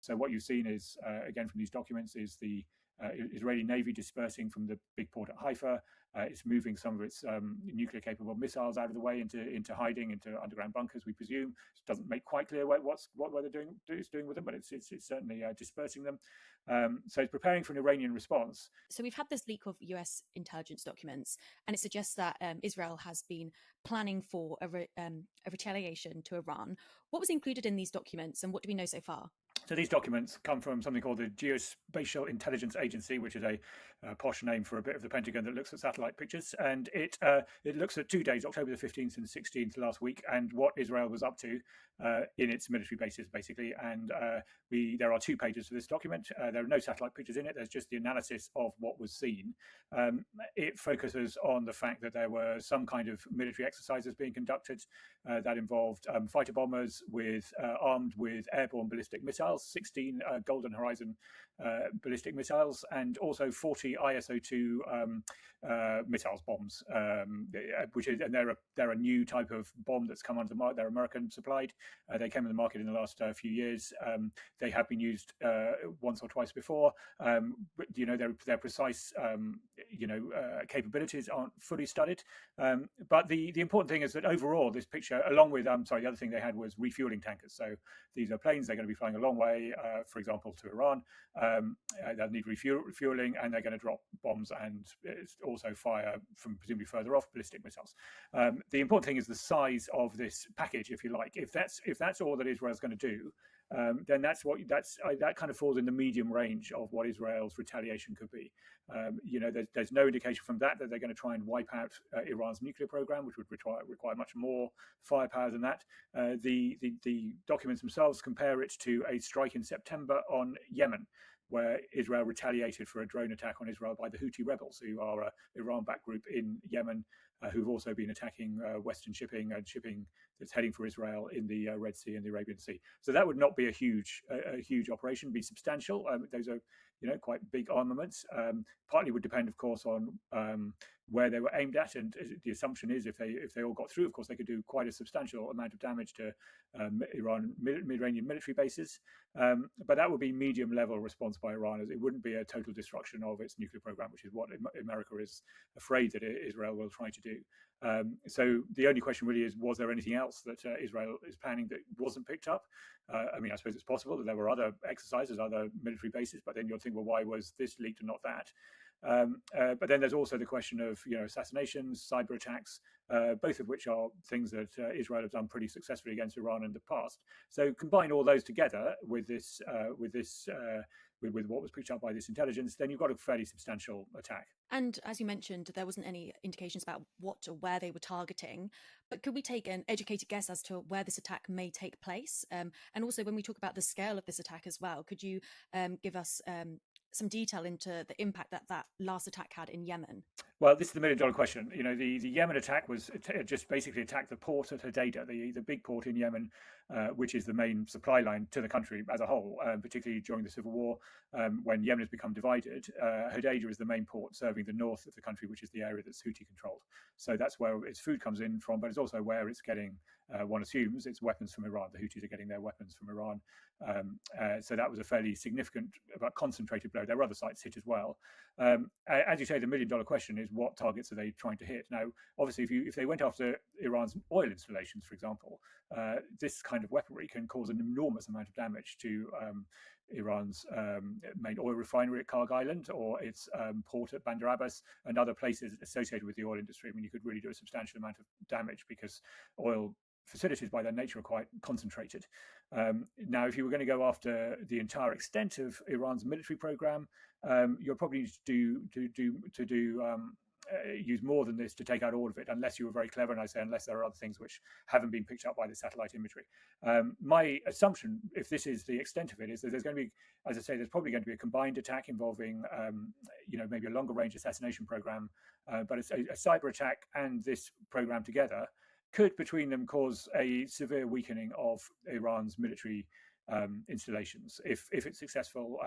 So what you've seen is, again, from these documents, is the Israeli Navy dispersing from the big port at Haifa. It's moving some of its nuclear-capable missiles out of the way into hiding, into underground bunkers, we presume. It doesn't make quite clear what they're doing with them, but it's certainly dispersing them. So it's preparing for an Iranian response. So we've had this leak of US intelligence documents, and it suggests that Israel has been planning for a retaliation to Iran. What was included in these documents, and what do we know so far? So these documents come from something called the Geospatial Intelligence Agency, which is a posh name for a bit of the Pentagon that looks at satellite pictures. And it looks at 2 days, October the 15th and 16th last week, and what Israel was up to in its military bases, basically. And there are 2 pages for this document. There are no satellite pictures in it. There's just the analysis of what was seen. It focuses on the fact that there were some kind of military exercises being conducted that involved fighter bombers armed with airborne ballistic missiles, 16 Golden Horizon ballistic missiles, and also 40 ISO-2 missiles bombs, which is, and they're a new type of bomb that's come onto the market. They're American supplied. They came on the market in the last few years. They have been used once or twice before. But, their precise capabilities aren't fully studied. But the important thing is that overall, this picture, along with the other thing they had was refueling tankers. So these are planes. They're going to be flying a long way, for example, to Iran. They'll need refueling, and they're going to drop bombs and also fire from presumably further off ballistic missiles. The important thing is the size of this package, if you like. If that's all that Israel's going to do, then that kind of falls in the medium range of what Israel's retaliation could be. There's no indication from that they're going to try and wipe out Iran's nuclear program, which would require much more firepower than that. The documents themselves compare it to a strike in September on Yemen, where Israel retaliated for a drone attack on Israel by the Houthi rebels, who are an Iran-backed group in Yemen, who've also been attacking Western shipping and shipping that's heading for Israel in the Red Sea and the Arabian Sea. So that would not be a huge operation, be substantial. Those are quite big armaments. Partly would depend, of course, on where they were aimed at, and the assumption is if they all got through, of course, they could do quite a substantial amount of damage to Iranian military bases. But that would be medium level response by Iran, as it wouldn't be a total destruction of its nuclear program, which is what America is afraid that Israel will try to do. So the only question really is, was there anything else that Israel is planning that wasn't picked up? I suppose it's possible that there were other exercises, other military bases, but then you'll think, well, why was this leaked and not that? But then there's also the question of assassinations, cyber attacks, both of which are things that Israel has done pretty successfully against Iran in the past. So combine all those together with what was picked up by this intelligence, then you've got a fairly substantial attack. And as you mentioned, there wasn't any indications about what or where they were targeting. But could we take an educated guess as to where this attack may take place? And also, when we talk about the scale of this attack as well, could you give us some detail into the impact that last attack had in Yemen? Well, this is the $1 million question. The Yemen attack was just basically attacked the port at Hodeidah, the big port in Yemen, which is the main supply line to the country as a whole, particularly during the civil war, when Yemen has become divided. Hodeidah is the main port serving the north of the country, which is the area that's Houthi controlled. So that's where its food comes in from, but it's also where it's getting, one assumes, its weapons from Iran. The Houthis are getting their weapons from Iran. So that was a fairly significant, but concentrated blow. There are other sites hit as well. As you say, the $1 million question is, what targets are they trying to hit? Now, obviously, if they went after Iran's oil installations, for example, this kind of weaponry can cause an enormous amount of damage to Iran's main oil refinery at Karg Island, or its port at Bandar Abbas, and other places associated with the oil industry. I mean, you could really do a substantial amount of damage because oil facilities by their nature are quite concentrated. Now, if you were going to go after the entire extent of Iran's military program, you'll probably need to use more than this to take out all of it, unless you were very clever, and I say unless there are other things which haven't been picked up by the satellite imagery. My assumption, if this is the extent of it, is that there's going to be, as I say, there's probably going to be a combined attack involving, maybe a longer range assassination program, but a cyber attack and this program together could, between them, cause a severe weakening of Iran's military installations if it's successful.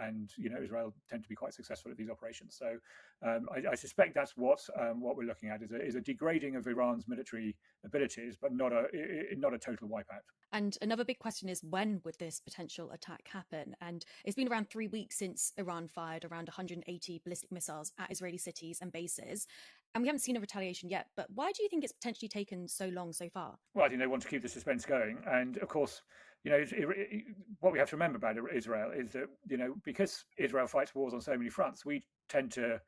And Israel tend to be quite successful at these operations. So I suspect that's what we're looking at is a degrading of Iran's military abilities, but not a total wipeout. And another big question is, when would this potential attack happen? And it's been around 3 weeks since Iran fired around 180 ballistic missiles at Israeli cities and bases. And we haven't seen a retaliation yet. But why do you think it's potentially taken so long so far? Well, I think they want to keep the suspense going. And of course, what we have to remember about Israel is that, because Israel fights wars on so many fronts, we tend to,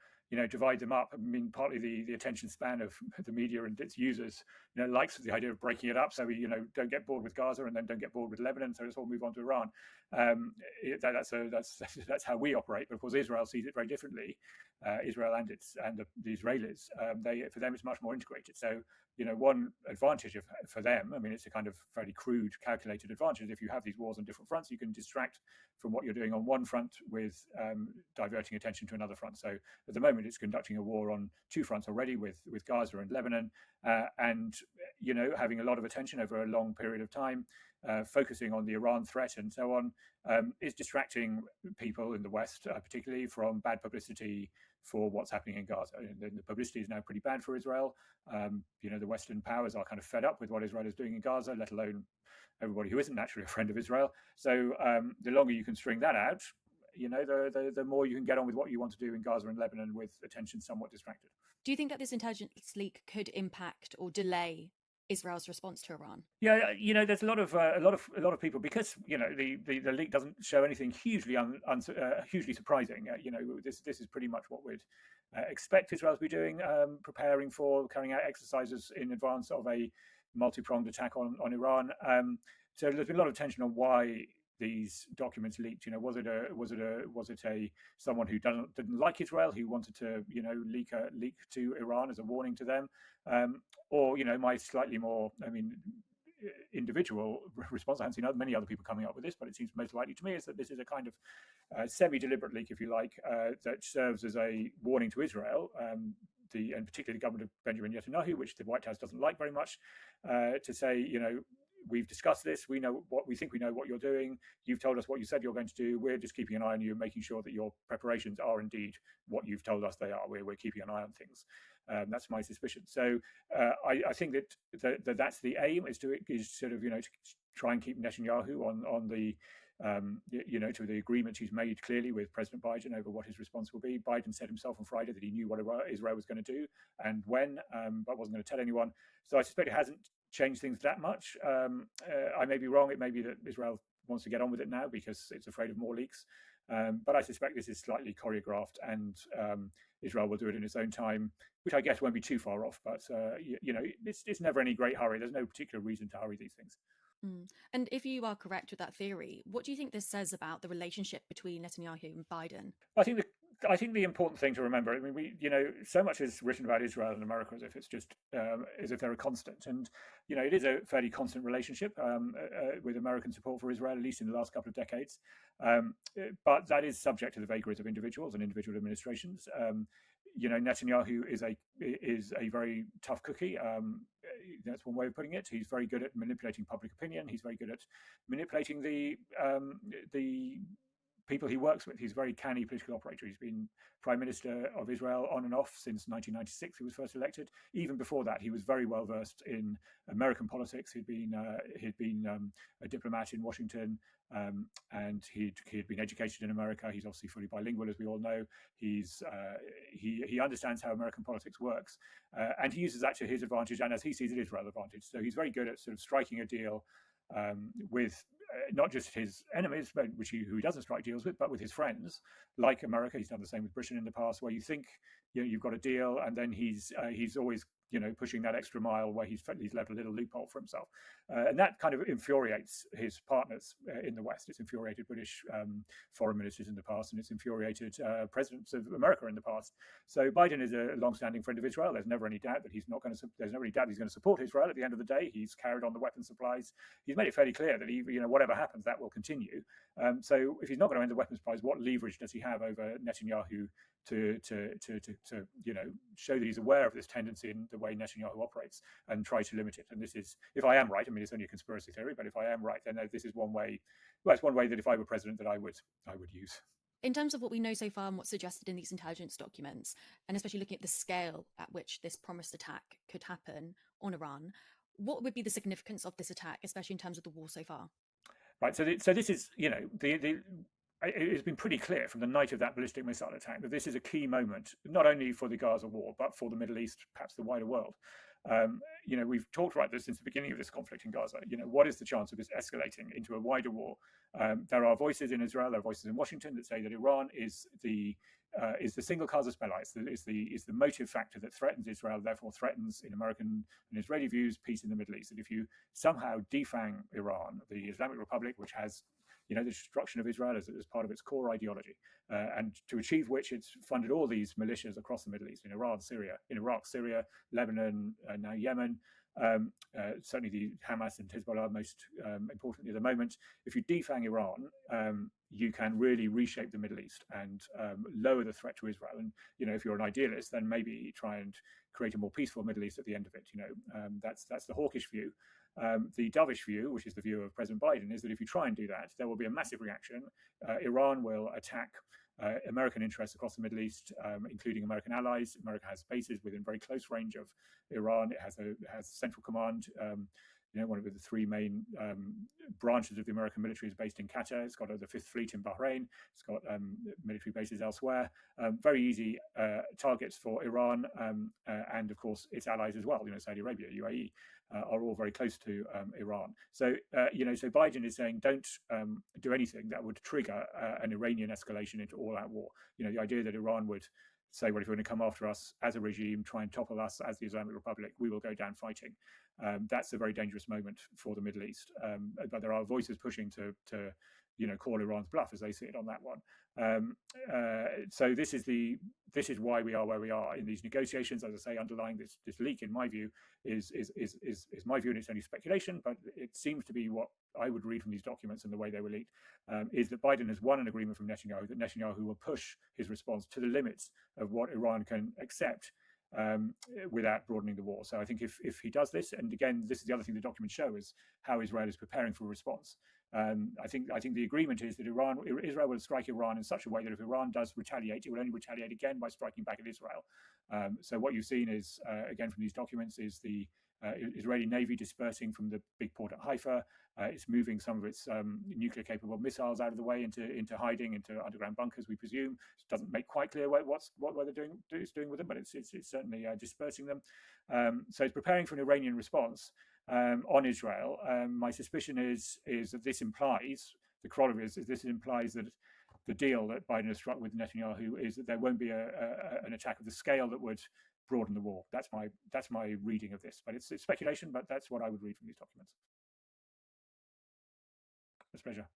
divide them up. I mean, partly the attention span of the media and its users, likes the idea of breaking it up. So we, don't get bored with Gaza and then don't get bored with Lebanon. So let's all move on to Iran. That's how we operate. But of course, Israel sees it very differently. Israel and the Israelis, for them, it's much more integrated. So one advantage for them, I mean, it's a kind of fairly crude, calculated advantage. If you have these wars on different fronts, you can distract from what you're doing on one front with diverting attention to another front. So at the moment, it's conducting a war on two fronts already with Gaza and Lebanon, and having a lot of attention over a long period of time, focusing on the Iran threat and so on, is distracting people in the West, particularly from bad publicity for what's happening in Gaza. The publicity is now pretty bad for Israel. The Western powers are kind of fed up with what Israel is doing in Gaza, let alone everybody who isn't naturally a friend of Israel. So the longer you can string that out, the more you can get on with what you want to do in Gaza and Lebanon with attention somewhat distracted. Do you think that this intelligence leak could impact or delay Israel's response to Iran? Yeah, there's a lot of people, because the leak doesn't show anything hugely hugely surprising. This is pretty much what we'd expect Israel to be doing, preparing for carrying out exercises in advance of a multi-pronged attack on Iran. So there's been a lot of attention on why these documents leaked. Was it someone who didn't like Israel, who wanted to leak to Iran as a warning to them, or my slightly more, individual response? I haven't seen many other people coming up with this, but it seems most likely to me is that this is a kind of semi-deliberate leak, if you like, that serves as a warning to Israel, and particularly the government of Benjamin Netanyahu, which the White House doesn't like very much, to say, we've discussed this. We know what we think. We know what you're doing. You've told us what you said you're going to do. We're just keeping an eye on you and making sure that your preparations are indeed what you've told us they are. We're keeping an eye on things. That's my suspicion. So I think that's the aim, is sort of to try and keep Netanyahu on the to the agreement he's made clearly with President Biden over what his response will be. Biden said himself on Friday that he knew what Israel was going to do and when, but wasn't going to tell anyone. So I suspect it hasn't changed things that much. I may be wrong. It may be that Israel wants to get on with it now because it's afraid of more leaks. But I suspect this is slightly choreographed, and Israel will do it in its own time, which I guess won't be too far off. But it's never any great hurry. There's no particular reason to hurry these things. And if you are correct with that theory, what do you think this says about the relationship between Netanyahu and Biden? I think the important thing to remember, I mean, so much is written about Israel and America as if it's just as if they're a constant, and it is a fairly constant relationship with American support for Israel, at least in the last couple of decades. But that is subject to the vagaries of individuals and individual administrations. Netanyahu is a very tough cookie. That's one way of putting it. He's very good at manipulating public opinion. He's very good at manipulating the people he works with. He's a very canny political operator. He's been Prime Minister of Israel on and off since 1996. He was first elected. Even before that, he was very well versed in American politics. He'd been a diplomat in Washington, and he'd been educated in America. He's obviously fully bilingual, as we all know. He understands how American politics works, and he uses that to his advantage, and as he sees it, Israel's advantage. So he's very good at sort of striking a deal with not just his enemies, but who he doesn't strike deals with, but with his friends, like America. He's done the same with Britain in the past, where you think you've got a deal, and then he's always pushing that extra mile where he's left a little loophole for himself, and that kind of infuriates his partners in the West. It's infuriated British foreign ministers in the past, and it's infuriated presidents of America in the past. So Biden is a long-standing friend of Israel. There's never any doubt that he's not going to. There's never any doubt he's going to support Israel. At the end of the day, he's carried on the weapons supplies. He's made it fairly clear that whatever happens, that will continue. So if he's not going to end the weapons supplies, what leverage does he have over Netanyahu to show that he's aware of this tendency in the way Netanyahu operates and try to limit it? And this is, if I am right, I mean, it's only a conspiracy theory, but if I am right, then this is one way well, it's one way that if I were president, that I would use. In terms of what we know so far and what's suggested in these intelligence documents, and especially looking at the scale at which this promised attack could happen on Iran, what would be the significance of this attack, especially in terms of the war so far? Right. So this is, the it's been pretty clear from the night of that ballistic missile attack that this is a key moment, not only for the Gaza war, but for the Middle East, perhaps the wider world. We've talked about this since the beginning of this conflict in Gaza. What is the chance of this escalating into a wider war? There are voices in Israel, there are voices in Washington that say that Iran is the single casus belli, is the motive factor that threatens Israel, therefore threatens, in American and Israeli views, peace in the Middle East. That if you somehow defang Iran, the Islamic Republic, which has the destruction of Israel as part of its core ideology, and to achieve which it's funded all these militias across the Middle East, in Iraq, Syria, Lebanon, now Yemen, certainly the Hamas and Hezbollah, most importantly at the moment. If you defang Iran, you can really reshape the Middle East and lower the threat to Israel. And if you're an idealist, then maybe try and create a more peaceful Middle East at the end of it. That's the hawkish view. The dovish view, which is the view of President Biden, is that if you try and do that, there will be a massive reaction. Iran will attack American interests across the Middle East, including American allies. America has bases within very close range of Iran. It has central command. One of the three main branches of the American military is based in Qatar. It's got the Fifth Fleet in Bahrain. It's got military bases elsewhere. Very easy targets for Iran and, of course, its allies as well. Saudi Arabia, UAE, are all very close to Iran. So Biden is saying don't do anything that would trigger an Iranian escalation into all-out war. The idea that Iran would say, well, if you're going to come after us as a regime, try and topple us as the Islamic Republic, we will go down fighting. That's a very dangerous moment for the Middle East. But there are voices pushing to call Iran's bluff, as they see it on that one. So this is why we are where we are in these negotiations. As I say, underlying this leak, in my view, is my view, and it's only speculation, but it seems to be what I would read from these documents and the way they were leaked, is that Biden has won an agreement from Netanyahu, that Netanyahu will push his response to the limits of what Iran can accept without broadening the war. So I think if he does this, and again, this is the other thing the documents show, is how Israel is preparing for a response. I think the agreement is that Israel will strike Iran in such a way that if Iran does retaliate, it will only retaliate again by striking back at Israel. So what you've seen is, again, from these documents, is the Israeli Navy dispersing from the big port at Haifa. It's moving some of its nuclear-capable missiles out of the way into hiding, into underground bunkers, we presume. It doesn't make quite clear what they're doing with them, but it's certainly dispersing them. So it's preparing for an Iranian response on Israel. My suspicion is that this implies, the corollary is this implies that the deal that Biden has struck with Netanyahu is that there won't be an attack of the scale that would broaden the war. That's my reading of this, but it's speculation. But that's what I would read from these documents. It's a pleasure.